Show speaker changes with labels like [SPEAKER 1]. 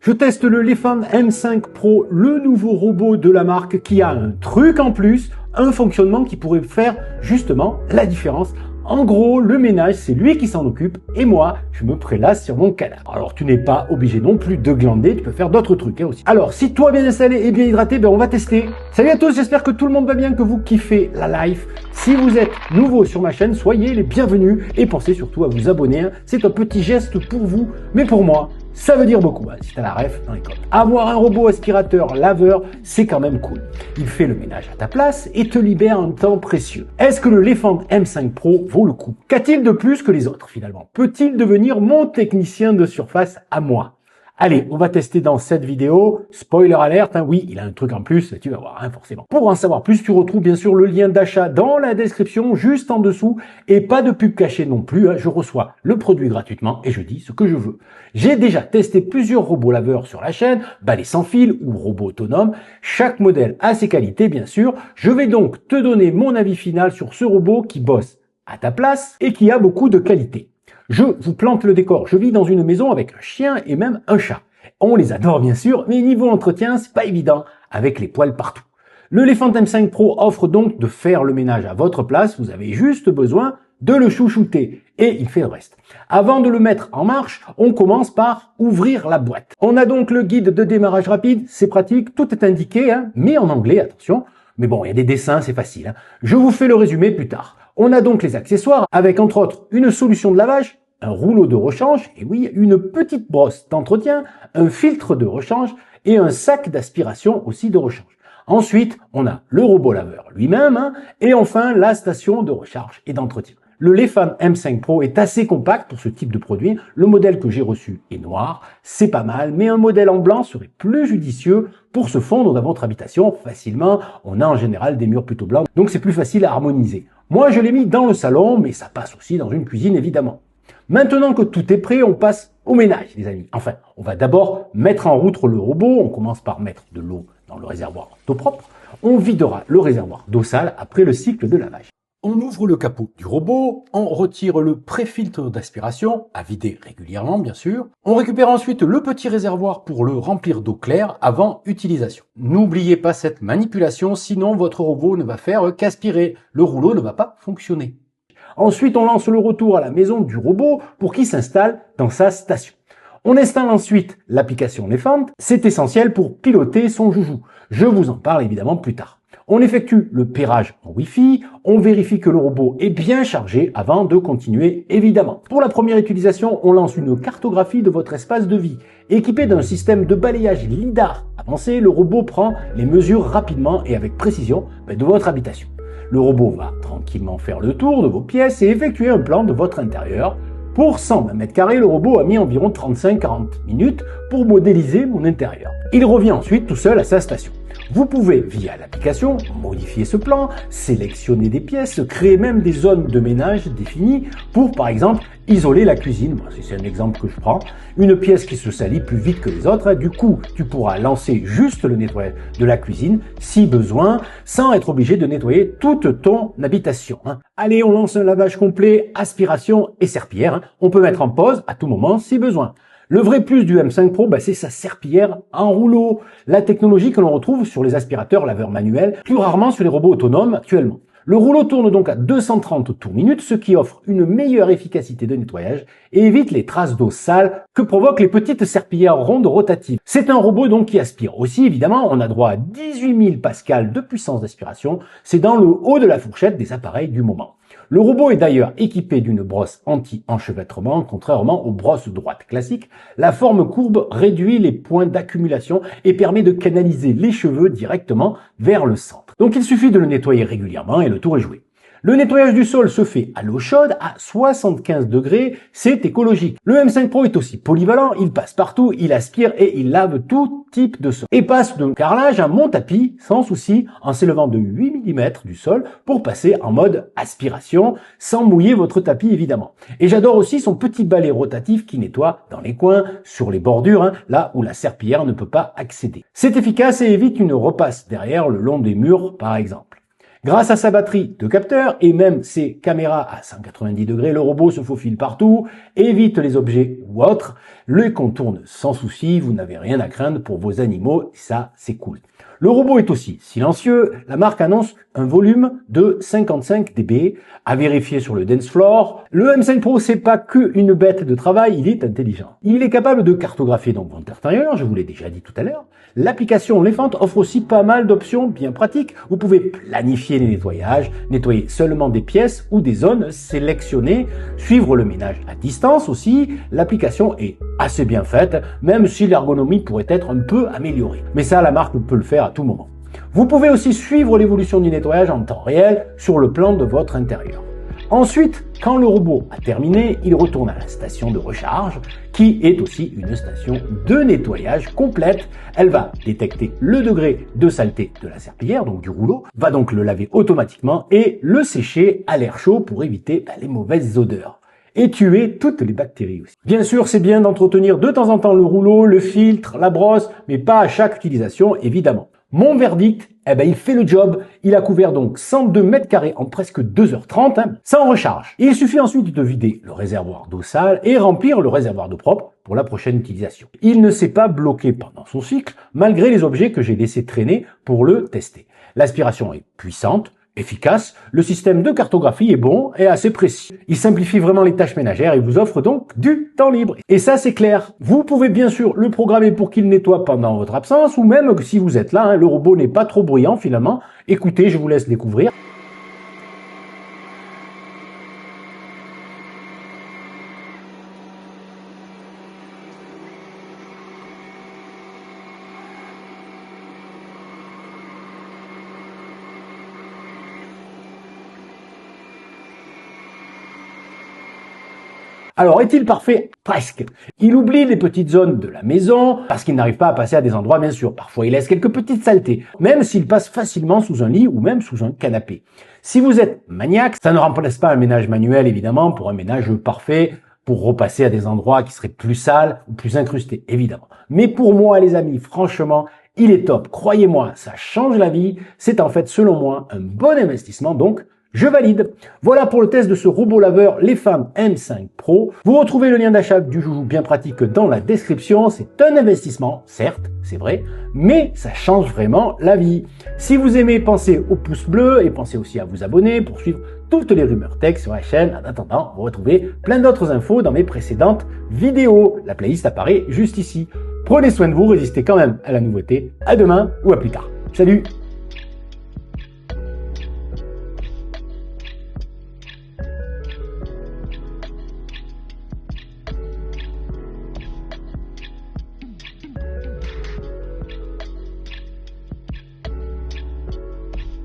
[SPEAKER 1] Je teste le Lefant M5 Pro, le nouveau robot de la marque qui a un truc en plus, un fonctionnement qui pourrait faire justement la différence. En gros, le ménage, c'est lui qui s'en occupe et moi, je me prélasse sur mon canapé. Alors, tu n'es pas obligé non plus de glander, tu peux faire d'autres trucs aussi. Alors, si toi bien installé et bien hydraté, on va tester. Salut à tous, j'espère que tout le monde va bien, que vous kiffez la life. Si vous êtes nouveau sur ma chaîne, soyez les bienvenus et pensez surtout à vous abonner. C'est un petit geste pour vous, mais pour moi, ça veut dire beaucoup, si t'as la ref dans les codes. Avoir un robot aspirateur laveur, c'est quand même cool. Il fait le ménage à ta place et te libère un temps précieux. Est-ce que le Lefant M5 Pro vaut le coup? Qu'a-t-il de plus que les autres finalement? Peut-il devenir mon technicien de surface à moi? Allez, on va tester dans cette vidéo. Spoiler alerte, oui, il a un truc en plus, tu vas voir, forcément. Pour en savoir plus, tu retrouves bien sûr le lien d'achat dans la description, juste en dessous. Et pas de pub cachée non plus, je reçois le produit gratuitement et je dis ce que je veux. J'ai déjà testé plusieurs robots laveurs sur la chaîne, balais sans fil ou robots autonomes. Chaque modèle a ses qualités, bien sûr. Je vais donc te donner mon avis final sur ce robot qui bosse à ta place et qui a beaucoup de qualités. Je vous plante le décor. Je vis dans une maison avec un chien et même un chat. On les adore bien sûr, mais niveau entretien, c'est pas évident avec les poils partout. Le Lefant M5 Pro offre donc de faire le ménage à votre place. Vous avez juste besoin de le chouchouter et il fait le reste. Avant de le mettre en marche, on commence par ouvrir la boîte. On a donc le guide de démarrage rapide. C'est pratique, tout est indiqué, mais en anglais, attention. Mais bon, il y a des dessins, c'est facile. Je vous fais le résumé plus tard. On a donc les accessoires avec entre autres une solution de lavage, un rouleau de rechange, et oui, une petite brosse d'entretien, un filtre de rechange et un sac d'aspiration aussi de rechange. Ensuite, on a le robot laveur lui-même et enfin la station de recharge et d'entretien. Le Lefant M5 Pro est assez compact pour ce type de produit. Le modèle que j'ai reçu est noir, c'est pas mal, mais un modèle en blanc serait plus judicieux pour se fondre dans votre habitation facilement. On a en général des murs plutôt blancs, donc c'est plus facile à harmoniser. Moi, je l'ai mis dans le salon, mais ça passe aussi dans une cuisine évidemment. Maintenant que tout est prêt, on passe au ménage, les amis. Enfin, on va d'abord mettre en route le robot. On commence par mettre de l'eau dans le réservoir d'eau propre. On videra le réservoir d'eau sale après le cycle de lavage. On ouvre le capot du robot, on retire le pré-filtre d'aspiration, à vider régulièrement bien sûr. On récupère ensuite le petit réservoir pour le remplir d'eau claire avant utilisation. N'oubliez pas cette manipulation, sinon votre robot ne va faire qu'aspirer. Le rouleau ne va pas fonctionner. Ensuite, on lance le retour à la maison du robot pour qu'il s'installe dans sa station. On installe ensuite l'application Lefant. C'est essentiel pour piloter son joujou. Je vous en parle évidemment plus tard. On effectue le pairage en Wi-Fi. On vérifie que le robot est bien chargé avant de continuer évidemment. Pour la première utilisation, on lance une cartographie de votre espace de vie. Équipé d'un système de balayage lidar avancé, le robot prend les mesures rapidement et avec précision de votre habitation. Le robot va tranquillement faire le tour de vos pièces et effectuer un plan de votre intérieur. Pour 120 mètres carrés, le robot a mis environ 35-40 minutes pour modéliser mon intérieur. Il revient ensuite tout seul à sa station. Vous pouvez, via l'application, modifier ce plan, sélectionner des pièces, créer même des zones de ménage définies pour, par exemple, isoler la cuisine. C'est un exemple que je prends. Une pièce qui se salit plus vite que les autres. Du coup, tu pourras lancer juste le nettoyage de la cuisine, si besoin, sans être obligé de nettoyer toute ton habitation. Allez, on lance un lavage complet, aspiration et serpillière. On peut mettre en pause à tout moment si besoin. Le vrai plus du M5 Pro, c'est sa serpillière en rouleau. La technologie que l'on retrouve sur les aspirateurs laveurs manuels, plus rarement sur les robots autonomes actuellement. Le rouleau tourne donc à 230 tours minute, ce qui offre une meilleure efficacité de nettoyage et évite les traces d'eau sale que provoquent les petites serpillières rondes rotatives. C'est un robot donc qui aspire. Aussi, évidemment, on a droit à 18 000 pascal de puissance d'aspiration. C'est dans le haut de la fourchette des appareils du moment. Le robot est d'ailleurs équipé d'une brosse anti-enchevêtrement, contrairement aux brosses droites classiques. La forme courbe réduit les points d'accumulation et permet de canaliser les cheveux directement vers le centre. Donc il suffit de le nettoyer régulièrement et le tour est joué. Le nettoyage du sol se fait à l'eau chaude à 75 degrés, c'est écologique. Le M5 Pro est aussi polyvalent, il passe partout, il aspire et il lave tout type de sol. Et passe de carrelage à mon tapis sans souci en s'élevant de 8 mm du sol pour passer en mode aspiration sans mouiller votre tapis évidemment. Et j'adore aussi son petit balai rotatif qui nettoie dans les coins, sur les bordures, là où la serpillière ne peut pas accéder. C'est efficace et évite une repasse derrière le long des murs par exemple. Grâce à sa batterie de capteurs et même ses caméras à 190 degrés, le robot se faufile partout, évite les objets ou autres, le contourne sans souci, vous n'avez rien à craindre pour vos animaux, ça c'est cool. Le robot est aussi silencieux, la marque annonce un volume de 55 dB, à vérifier sur le dance floor. Le M5 Pro c'est pas que une bête de travail, il est intelligent. Il est capable de cartographier donc votre intérieur, je vous l'ai déjà dit tout à l'heure. L'application Elephant offre aussi pas mal d'options bien pratiques. Vous pouvez planifier les nettoyages, nettoyer seulement des pièces ou des zones sélectionnées, suivre le ménage à distance aussi. L'application est assez bien faite, même si l'ergonomie pourrait être un peu améliorée. Mais ça, la marque peut le faire à tout moment. Vous pouvez aussi suivre l'évolution du nettoyage en temps réel sur le plan de votre intérieur. Ensuite, quand le robot a terminé, il retourne à la station de recharge, qui est aussi une station de nettoyage complète. Elle va détecter le degré de saleté de la serpillière, donc du rouleau, va donc le laver automatiquement et le sécher à l'air chaud pour éviter les mauvaises odeurs. Et tuer toutes les bactéries aussi. Bien sûr, c'est bien d'entretenir de temps en temps le rouleau, le filtre, la brosse, mais pas à chaque utilisation, évidemment. Mon verdict, il fait le job. Il a couvert donc 102 mètres carrés en presque 2h30, sans recharge. Il suffit ensuite de vider le réservoir d'eau sale et remplir le réservoir d'eau propre pour la prochaine utilisation. Il ne s'est pas bloqué pendant son cycle, malgré les objets que j'ai laissés traîner pour le tester. L'aspiration est puissante, efficace, le système de cartographie est bon et assez précis. Il simplifie vraiment les tâches ménagères et vous offre donc du temps libre. Et ça, c'est clair. Vous pouvez bien sûr le programmer pour qu'il nettoie pendant votre absence ou même si vous êtes là, le robot n'est pas trop bruyant finalement. Écoutez, je vous laisse découvrir. Alors, est-il parfait? Presque. Il oublie les petites zones de la maison, parce qu'il n'arrive pas à passer à des endroits, bien sûr. Parfois, il laisse quelques petites saletés, même s'il passe facilement sous un lit ou même sous un canapé. Si vous êtes maniaque, ça ne remplace pas un ménage manuel, évidemment, pour un ménage parfait, pour repasser à des endroits qui seraient plus sales ou plus incrustés, évidemment. Mais pour moi, les amis, franchement, il est top. Croyez-moi, ça change la vie. C'est en fait, selon moi, un bon investissement, donc je valide. Voilà pour le test de ce robot laveur Elephant M5 Pro. Vous retrouvez le lien d'achat du joujou bien pratique dans la description. C'est un investissement, certes, c'est vrai, mais ça change vraiment la vie. Si vous aimez, pensez au pouce bleu et pensez aussi à vous abonner pour suivre toutes les rumeurs tech sur la chaîne. En attendant, vous retrouvez plein d'autres infos dans mes précédentes vidéos. La playlist apparaît juste ici. Prenez soin de vous, résistez quand même à la nouveauté. À demain ou à plus tard. Salut!